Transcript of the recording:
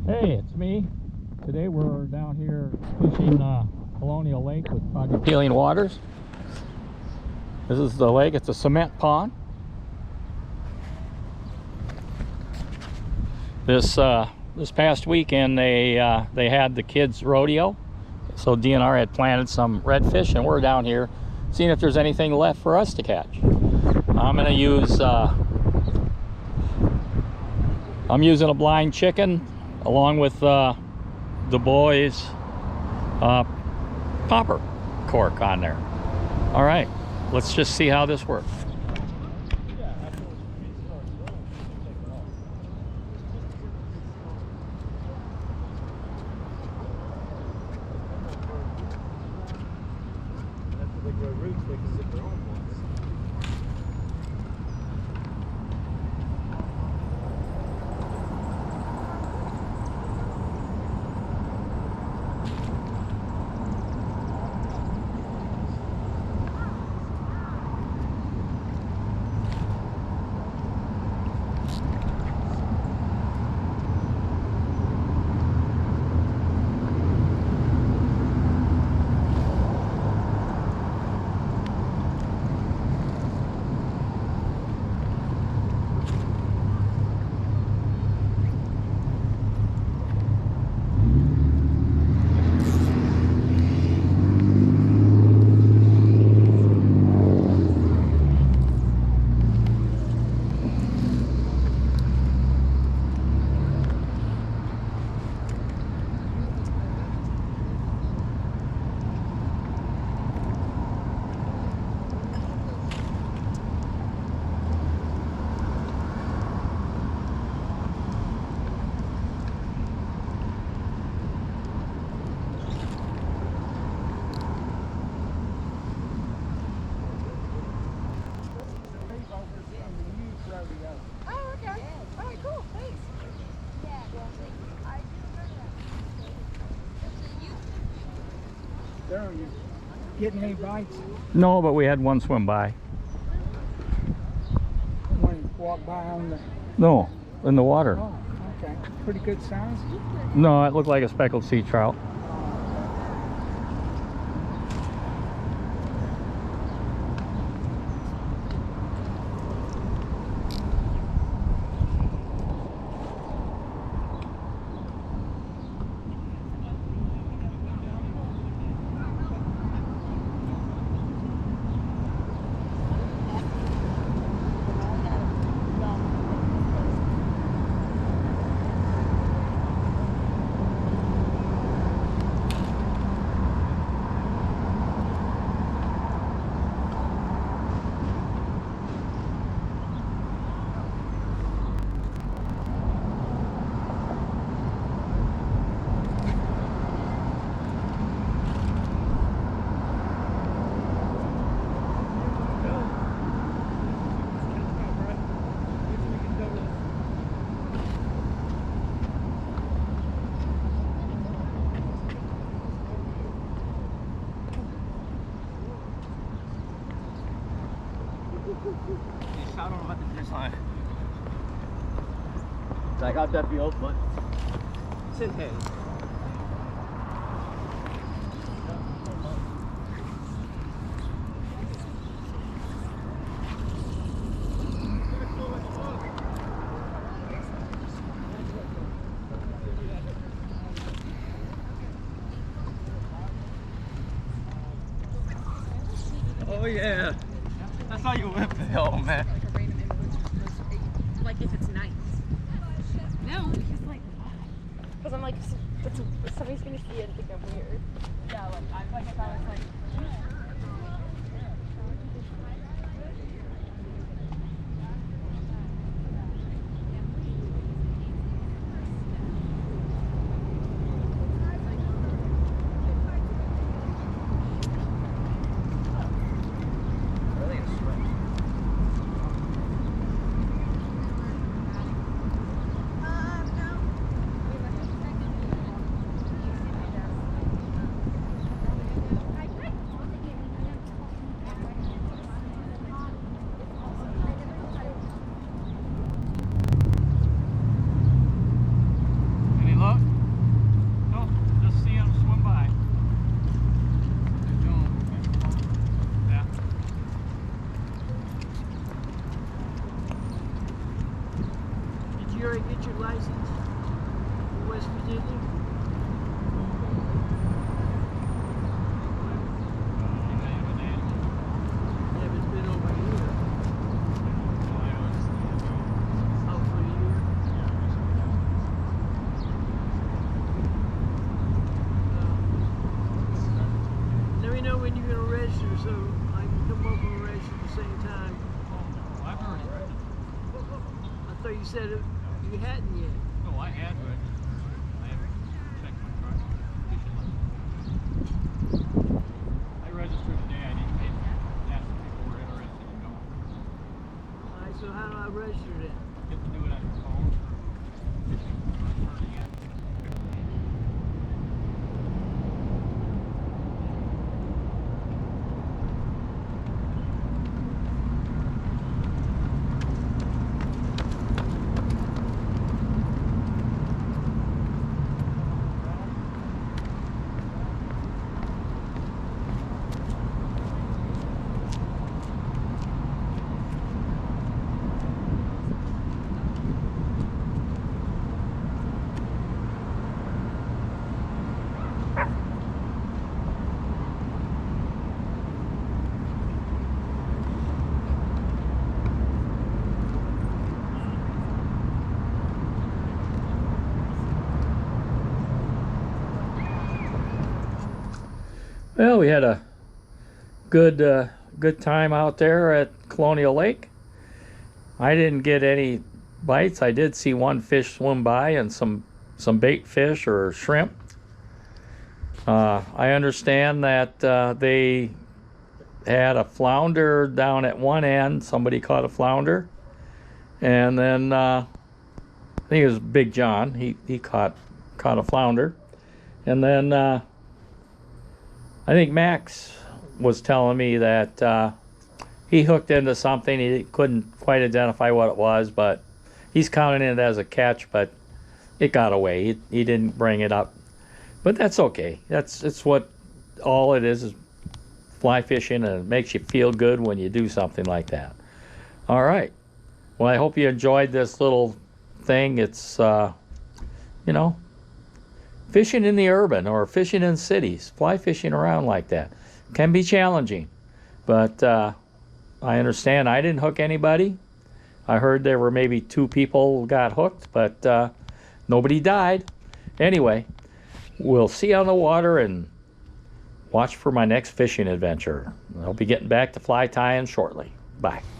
Hey, it's me. Today we're down here fishing Colonial Lake with Project Healing Waters. This is the lake. It's a cement pond. This past weekend they had the kids rodeo, so DNR had planted some redfish, and we're down here seeing if there's anything left for us to catch. I'm using a blind chicken along with the boys popper cork on there. All right, let's just see how this works. Are you getting any bites? No, but we had one swim by. One walk by on the... No, in the water. Oh, okay. Pretty good size? No, it looked like a speckled sea trout. I don't know about the fish line. I got that deal, but it's in hay. Oh yeah. That's how you whip it, oh man. Like if it's nice. No, because I'm like, somebody's gonna see it and think I'm weird. Yeah, like if I was like. already get your license in West Virginia? Yeah, but it's been over a year. Oh, for a year? Let me know when you're going to register so I can come over and register at the same time. I've already read it. I thought you said you hadn't yet. No, I had, but I haven't checked my truck. I registered today. I didn't ask if people were interested in going. All right, so how do I register then? Get to do it on your phone or fishing or turning in. Well, we had a good good time out there at Colonial Lake. I didn't get any bites. I did see one fish swim by and some bait fish or shrimp. I understand that they had a flounder down at one end. Somebody caught a flounder, and then I think it was Big John. He caught a flounder, and then I think Max was telling me that he hooked into something. He couldn't quite identify what it was, but he's counting it as a catch, but it got away. He didn't bring it up, but that's okay. It's what all it is fly fishing, and it makes you feel good when you do something like that. All right. Well, I hope you enjoyed this little thing. It's, you know, fishing in the urban or fishing in cities, fly fishing around like that can be challenging, but I understand. I didn't hook anybody. I heard there were maybe 2 people who got hooked, but nobody died. Anyway, we'll see you on the water and watch for my next fishing adventure. I'll be getting back to fly tying shortly. Bye.